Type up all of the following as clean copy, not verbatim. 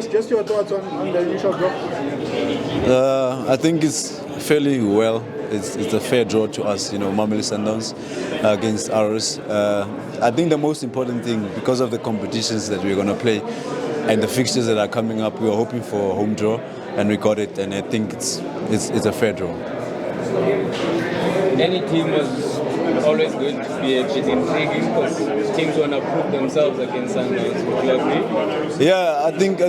Just your thoughts on the initial draw. I think it's fairly well. It's a fair draw to us, Mamelodi Sundowns against ours. I think the most important thing, because of the competitions that we're going to play and the fixtures that are coming up, we were hoping for a home draw, and we got it. And I think it's a fair draw. Any team was always going to be a bit intriguing because teams want to prove themselves against Sundowns. Would you agree? Yeah, I think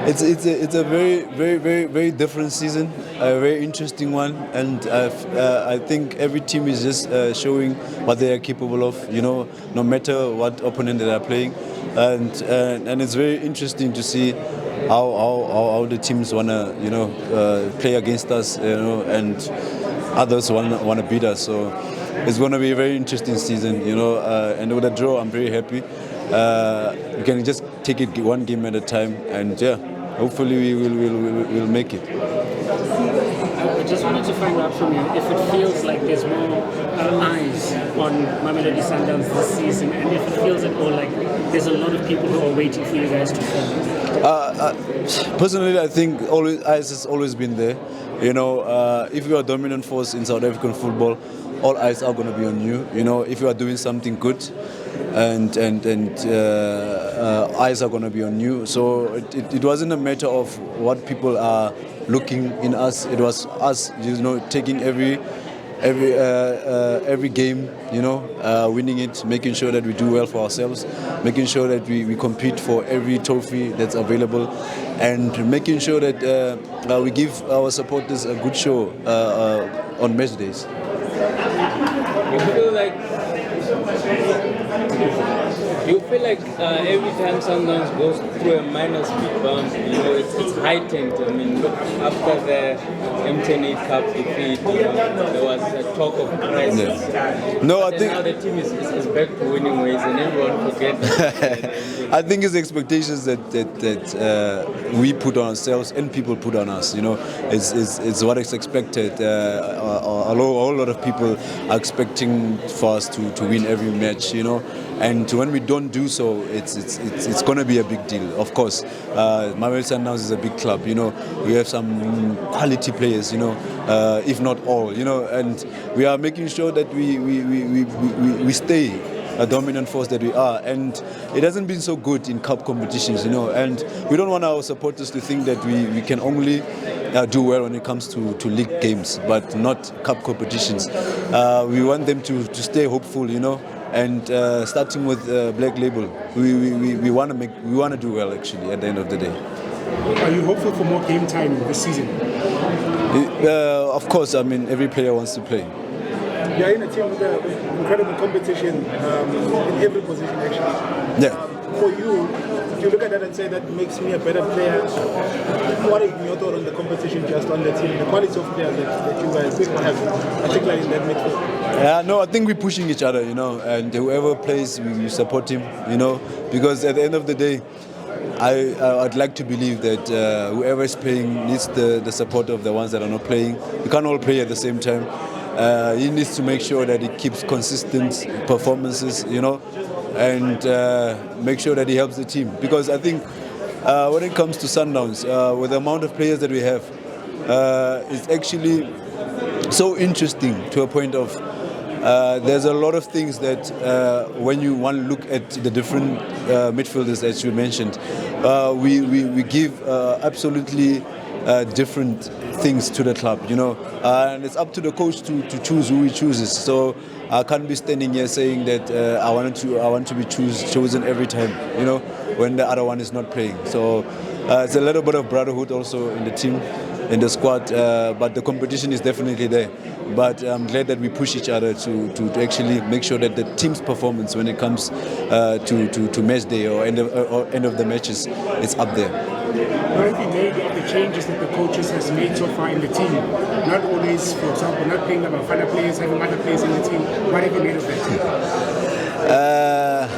it's a very different season, a very interesting one, and I think every team is just showing what they are capable of. No matter what opponent they are playing, and it's very interesting to see how the teams wanna play against us, and others wanna beat us. So it's gonna be a very interesting season, and with a draw, I'm very happy. We can just take it one game at a time, and hopefully we'll make it. I just wanted to find out from you if it feels like there's more eyes on Mamelodi Sundowns this season, and if it feels at all like there's a lot of people who are waiting for you guys to fall. Personally, I think eyes has always been there. If you are a dominant force in South African football, all eyes are going to be on you. If you are doing something good, and eyes are going to be on you. So it wasn't a matter of what people are looking in us. It was us, taking every game, winning it, making sure that we do well for ourselves, making sure that we compete for every trophy that's available, and making sure that we give our supporters a good show on match days. You feel like every time Sundowns goes through a minor speed bump, it's heightened. I mean, look, after the M10 Cup defeat, there was a talk of crisis. Yeah. No, I think now the team is back to winning ways, and everyone forgets. I think it's the expectations that we put on ourselves and people put on us. It's what is expected. A lot of people are expecting for us to win every match. And when we don't do so, it's going to be a big deal. Of course, Mamelodi Sundowns is a big club. We have some quality players. If not all. And we are making sure that we stay a dominant force that we are, and it hasn't been so good in cup competitions, and we don't want our supporters to think that we can only do well when it comes to league games, but not cup competitions. We want them to stay hopeful, and starting with Black Label, we want to do well actually at the end of the day. Are you hopeful for more game time this season? Of course, I mean every player wants to play. You are in a team with incredible competition in every position actually. Yeah. For you, do you look at that and say that makes me a better player? What is your thought on the competition just on the team, the quality of players that you guys have, particularly in that midfield? Yeah, no, I think we're pushing each other, and whoever plays, we support him, because at the end of the day, I'd like to believe that whoever is playing needs the support of the ones that are not playing. We can't all play at the same time. He needs to make sure that he keeps consistent performances, and make sure that he helps the team. Because I think when it comes to Sundowns, with the amount of players that we have, it's actually so interesting to a point of there's a lot of things that when you want to look at the different midfielders, as you mentioned, we give absolutely different things to the club, and it's up to the coach to choose who he chooses. So I can't be standing here saying that I want to be chosen every time, when the other one is not playing. So it's a little bit of brotherhood also in the team, in the squad, but the competition is definitely there. But I'm glad that we push each other to actually make sure that the team's performance when it comes to match day or end of the matches, it's up there. What have you made of the changes that the coaches has made so far in the team? Not always, for example, not playing about other players, having other players in the team. What have you made of that?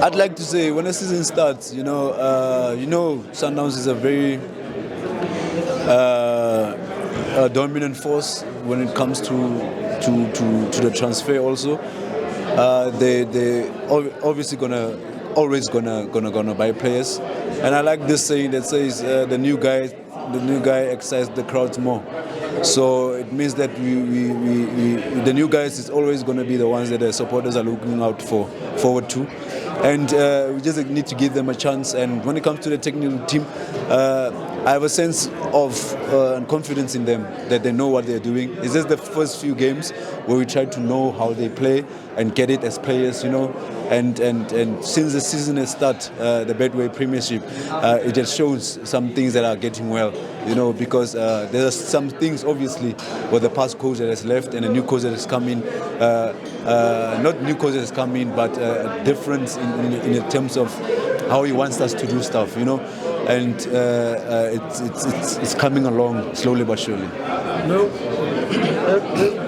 I'd like to say when the season starts, Sundowns is a very dominant force when it comes to the transfer also. They obviously gonna always gonna buy players. And I like this saying that says the new guy excites the crowds more. So it means that the new guys is always going to be the ones that the supporters are looking out forward to, and we just need to give them a chance. And when it comes to the technical team, I have a sense of confidence in them that they know what they're doing. It's just the first few games where we try to know how they play and get it as players, you know. And since the season has started, the Betway Premiership, it just shows some things that are getting well, you know, because there are some things obviously where the past coach that has left and a new coach that has come in, not new coach that has come in, but a difference in terms of how he wants us to do stuff, you know, and it's coming along slowly but surely. No,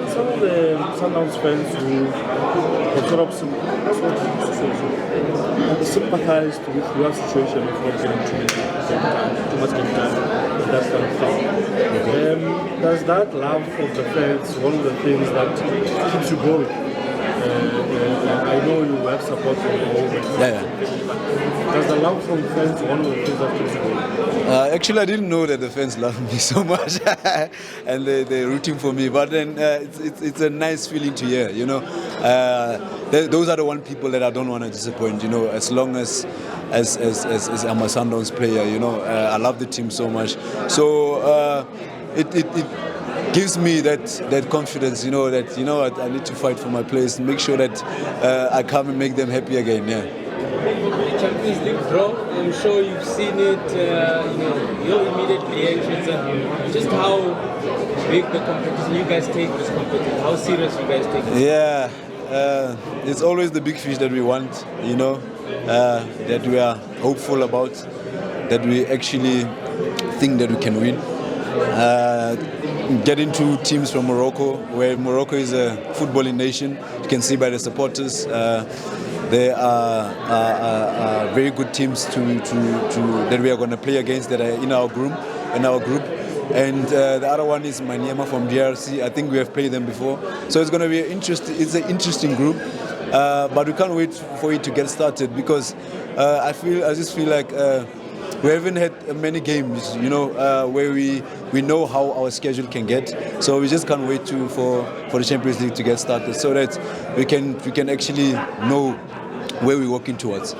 some of the Sundowns fans who have got up some sympathized with your situation of not getting too much game time, and that kind of thing. Does that love of the fans one of the things that keeps you going? I know you have support from home. Yeah. Does the love from fans one of the things that keeps you going? Actually, I didn't know that the fans love me so much and they're rooting for me. But then it's a nice feeling to hear, you know. Those are the one people that I don't want to disappoint, you know. As long as I'm a Sundowns player, you know, I love the team so much. So it gives me that confidence, you know, that, you know, I need to fight for my place and make sure that I come and make them happy again. Yeah. The Champions League draw, I'm sure you've seen it, you know, your immediate reactions and just how big the competition, you guys take this competition, how serious you guys take it. Yeah, it's always the big fish that we want, you know, that we are hopeful about, that we actually think that we can win. Getting to teams from Morocco, where Morocco is a footballing nation, you can see by the supporters. They are very good teams that we are going to play against that are in our group. And the other one is Neo Maema from DRC. I think we have played them before, so it's going to be It's an interesting group, but we can't wait for it to get started because I just feel like we haven't had many games, you know, where we know how our schedule can get. So we just can't wait for the Champions League to get started so that we can actually know where we're working towards.